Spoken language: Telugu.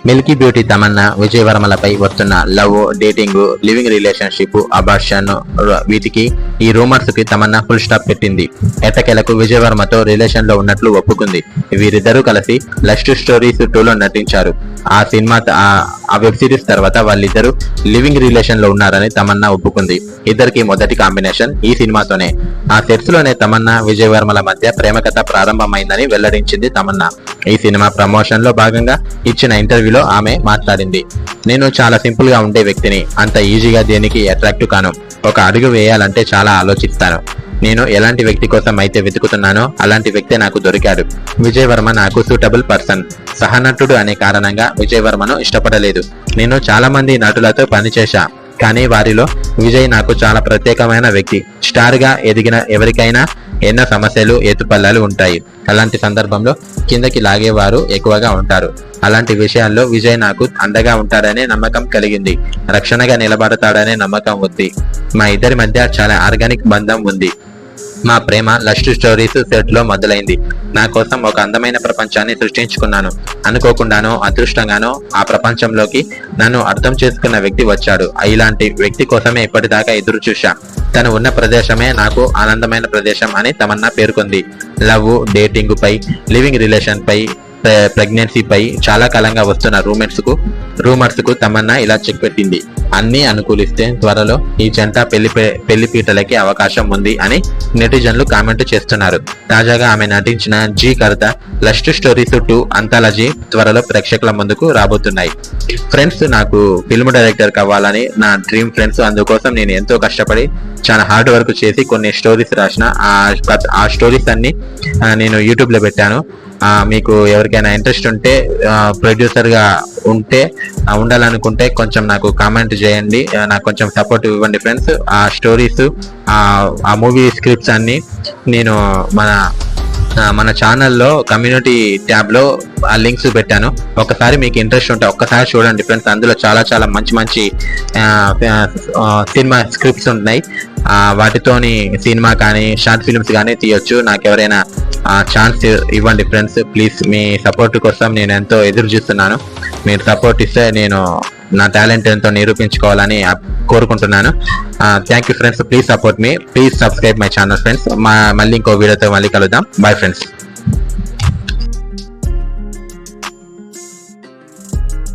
మిల్కీ బ్యూటీ తమన్నా విజయ్ వర్మలపై వస్తున్న love, dating, living relationship, abortion వీటికి ఈ రూమర్స్ కి తమన్నా ఫుల్ స్టాప్ పెట్టింది. ఎట్టకేలకు విజయ్ వర్మతో రిలేషన్ లో ఉన్నట్లు ఒప్పుకుంది. వీరిద్దరూ కలిసి లస్ట్ స్టోరీస్ 2లో నటించారు. ఆ సినిమా ఆ వెబ్ సిరీస్ తర్వాత వాళ్ళిద్దరూ లివింగ్ రిలేషన్ లో ఉన్నారని తమన్నా ఒప్పుకుంది. ఇద్దరికి మొదటి కాంబినేషన్ ఈ సినిమాతోనే. ఆ సెట్స్ లోనే తమన్నా, విజయ్ వర్మల మధ్య ప్రేమ కథ ప్రారంభమైందని వెల్లడించింది తమన్నా. ఈ సినిమా ప్రమోషన్ లో భాగంగా ఇచ్చిన ఇంటర్వ్యూలో ఆమె మాట్లాడింది. నేను చాలా సింపుల్ గా ఉండే వ్యక్తిని. అంత ఈజీగా దేనికి అట్రాక్ట్ కాను. ఒక అడుగు వేయాలంటే చాలా ఆలోచిస్తాను. నేను ఎలాంటి వ్యక్తి కోసం అయితే వెతుకుతున్నానో అలాంటి వ్యక్తి నాకు దొరికాడు. విజయ్ వర్మ నాకు సూటబుల్ పర్సన్. సహనటుడు అనే కారణంగా విజయ్ వర్మను ఇష్టపడలేదు. నేను చాలా మంది నటులతో పనిచేశా, కానీ వారిలో విజయ్ నాకు చాలా ప్రత్యేకమైన వ్యక్తి. స్టార్ గా ఎదిగిన ఎవరికైనా ఎన్నో సమస్యలు, ఎత్తుపల్లాలు ఉంటాయి. అలాంటి సందర్భంలో కిందకి లాగేవారు ఎక్కువగా ఉంటారు. అలాంటి విషయాల్లో విజయ్ నాకు అండగా ఉంటాడనే నమ్మకం కలిగింది. రక్షణగా నిలబడతాడనే నమ్మకం ఉంది. మా ఇద్దరి మధ్య చాలా ఆర్గానిక్ బంధం ఉంది. మా ప్రేమ లస్ట్ స్టోరీస్ సెట్ లో మొదలైంది. నా కోసం ఒక అందమైన ప్రపంచాన్ని సృష్టించుకున్నాను. అనుకోకుండానో అదృష్టంగానో ఆ ప్రపంచంలోకి నన్ను అర్థం చేసుకున్న వ్యక్తి వచ్చాడు. ఇలాంటి వ్యక్తి కోసమే ఇప్పటిదాకా ఎదురు చూశా. తను ఉన్న ప్రదేశమే నాకు ఆనందమైన ప్రదేశం అని తమన్నా పేర్కొంది. లవ్, డేటింగ్ పై, లివింగ్ రిలేషన్ పై, ప్రెగ్నెన్సీ పై చాలా కాలంగా వస్తున్న రూమర్స్ కు తమన్నా ఇలా చెక్ పెట్టింది. అన్ని అనుకూలిస్తే త్వరలో ఈ జంట పెళ్లి పీటలకి అవకాశం ఉంది అని నెటిజన్లు కామెంట్ చేస్తున్నారు. తాజాగా ఆమె నటించిన జీ కర్త లస్ట్ స్టోరీస్ 2 అంతాలజీ త్వరలో ప్రేక్షకుల ముందుకు రాబోతున్నాయి. ఫ్రెండ్స్, నాకు ఫిల్మ్ డైరెక్టర్ కావాలని నా డ్రీమ్ ఫ్రెండ్స్. అందుకోసం నేను ఎంతో కష్టపడి చాలా హార్డ్ వర్క్ చేసి కొన్ని స్టోరీస్ రాసిన. ఆ స్టోరీస్ అన్ని నేను యూట్యూబ్ లో పెట్టాను. మీకు ఎవరికైనా ఇంట్రెస్ట్ ఉంటే, ప్రొడ్యూసర్ గా ఉండాలనుకుంటే కొంచెం నాకు కామెంట్ చేయండి. నాకు కొంచెం సపోర్ట్ ఇవ్వండి ఫ్రెండ్స్. ఆ స్టోరీస్, ఆ మూవీ స్క్రిప్ట్స్ అన్ని నేను మన ఛానల్లో కమ్యూనిటీ ట్యాబ్ లో ఆ లింక్స్ పెట్టాను. ఒకసారి మీకు ఇంట్రెస్ట్ ఉంటే ఒక్కసారి చూడండి ఫ్రెండ్స్. అందులో చాలా చాలా మంచి సినిమా స్క్రిప్ట్స్ ఉన్నాయి. వాటితోని సినిమా కానీ షార్ట్ ఫిల్మ్స్ కానీ తీయొచ్చు. నాకు ఎవరైనా ఛాన్స్ ఇవ్వండి ఫ్రెండ్స్ ప్లీజ్. మీ సపోర్ట్ కోసం నేను ఎంతో ఎదురు చూస్తున్నాను. మీరు సపోర్ట్ ఇస్తే నేను నా టాలెంట్ ఎంతో నిరూపించుకోవాలని కోరుకుంటున్నాను. Thank you friends. Please support me. Please subscribe my channel friends. మళ్ళీ ఇంకో వీడియోతో మళ్ళీ కలుద్దాం. Bye friends.